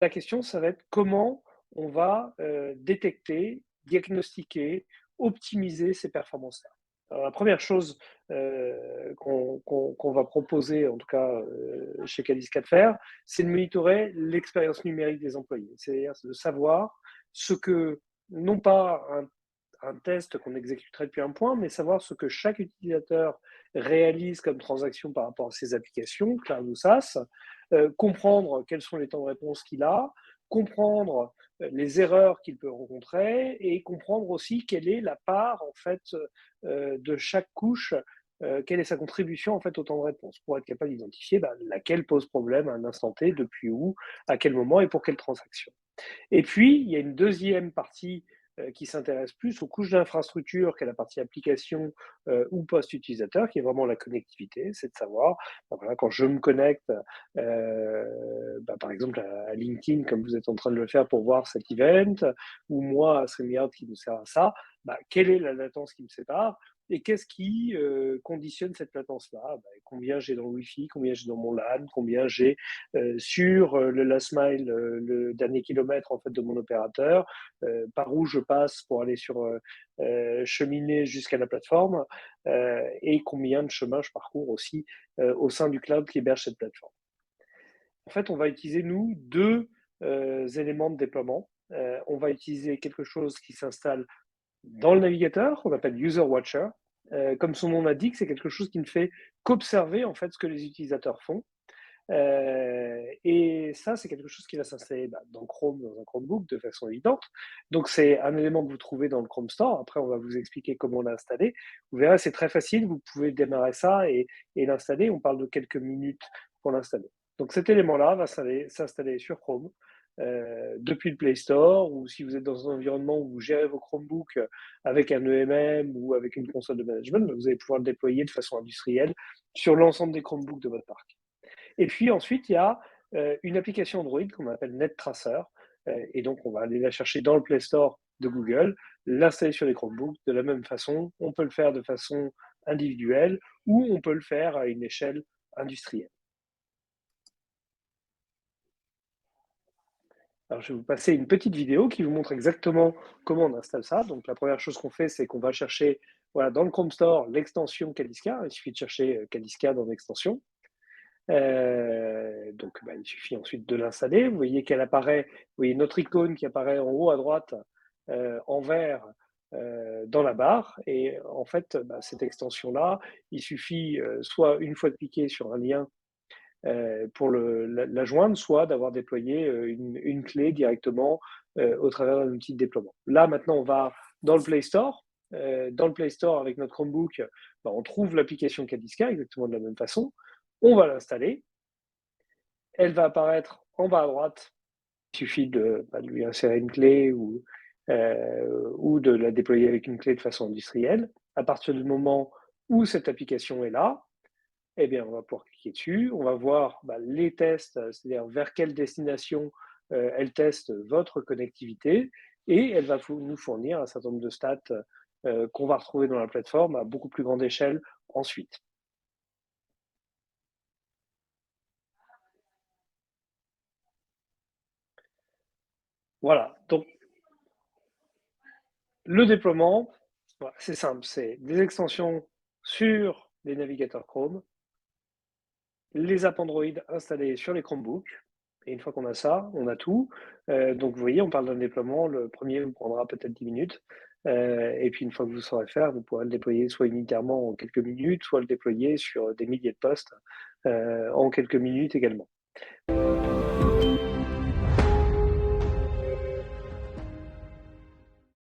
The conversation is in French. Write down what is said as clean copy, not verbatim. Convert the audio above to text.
La question, ça va être comment on va, détecter, diagnostiquer, optimiser ces performances-là. Alors la première chose, qu'on va proposer, en tout cas, chez Cadiska de faire, c'est de monitorer l'expérience numérique des employés. C'est-à-dire de savoir ce que non pas un test qu'on exécuterait depuis un point, mais savoir ce que chaque utilisateur réalise comme transaction par rapport à ses applications, cloud ou SaaS, comprendre quels sont les temps de réponse qu'il a, comprendre les erreurs qu'il peut rencontrer et comprendre aussi quelle est la part en fait de chaque couche, quelle est sa contribution en fait au temps de réponse pour être capable d'identifier laquelle pose problème à un instant T, depuis où, à quel moment et pour quelle transaction. Et puis, il y a une deuxième partie qui s'intéresse plus aux couches d'infrastructure qu'à la partie application ou post-utilisateur, qui est vraiment la connectivité. C'est de savoir, voilà, quand je me connecte, par exemple à LinkedIn, comme vous êtes en train de le faire pour voir cet event, ou moi à StreamYard qui nous sert à ça, quelle est la latence qui me sépare et qu'est-ce qui conditionne cette latence-là? Combien j'ai dans le Wi-Fi, combien j'ai dans mon LAN, combien j'ai sur le last mile, le dernier kilomètre en fait de mon opérateur, par où je passe pour aller cheminer jusqu'à la plateforme, et combien de chemin je parcours aussi au sein du cloud qui héberge cette plateforme. En fait, on va utiliser nous deux éléments de déploiement. On va utiliser quelque chose qui s'installe dans le navigateur, qu'on appelle User Watcher. Comme son nom l'indique, c'est quelque chose qui ne fait qu'observer en fait ce que les utilisateurs font. Et ça, c'est quelque chose qui va s'installer dans Chrome, dans un Chromebook, de façon évidente. Donc, c'est un élément que vous trouvez dans le Chrome Store. Après, on va vous expliquer comment l'installer. Vous verrez, c'est très facile. Vous pouvez démarrer ça et l'installer. On parle de quelques minutes pour l'installer. Donc, cet élément-là va s'installer sur Chrome. Depuis le Play Store, ou si vous êtes dans un environnement où vous gérez vos Chromebooks avec un EMM ou avec une console de management, vous allez pouvoir le déployer de façon industrielle sur l'ensemble des Chromebooks de votre parc. Et puis ensuite, il y a une application Android qu'on appelle NetTracer. Et donc, on va aller la chercher dans le Play Store de Google, l'installer sur les Chromebooks. De la même façon, on peut le faire de façon individuelle ou on peut le faire à une échelle industrielle. Alors, je vais vous passer une petite vidéo qui vous montre exactement comment on installe ça. Donc, la première chose qu'on fait, c'est qu'on va chercher dans le Chrome Store l'extension Kadiska. Il suffit de chercher Kadiska dans l'extension. Il suffit ensuite de l'installer. Vous voyez qu'elle apparaît, vous voyez notre icône qui apparaît en haut à droite en vert dans la barre. Et en fait, cette extension-là, il suffit soit une fois de cliquer sur un lien pour la joindre, soit d'avoir déployé une clé directement au travers d'un outil de déploiement. Là, maintenant, on va dans le Play Store. Dans le Play Store, avec notre Chromebook, on trouve l'application Kadiska exactement de la même façon. On va l'installer. Elle va apparaître en bas à droite. Il suffit de lui insérer une clé ou de la déployer avec une clé de façon industrielle. À partir du moment où cette application est là, eh bien, on va pouvoir cliquer dessus. On va voir les tests, c'est-à-dire vers quelle destination elle teste votre connectivité. Et elle va nous fournir un certain nombre de stats qu'on va retrouver dans la plateforme à beaucoup plus grande échelle ensuite. Voilà, donc le déploiement, c'est simple, c'est des extensions sur les navigateurs Chrome, les apps Android installées sur les Chromebooks, et une fois qu'on a ça, on a tout. Donc vous voyez, on parle d'un déploiement, le premier vous prendra peut-être 10 minutes, et puis une fois que vous saurez faire, vous pourrez le déployer soit unitairement en quelques minutes, soit le déployer sur des milliers de postes en quelques minutes également.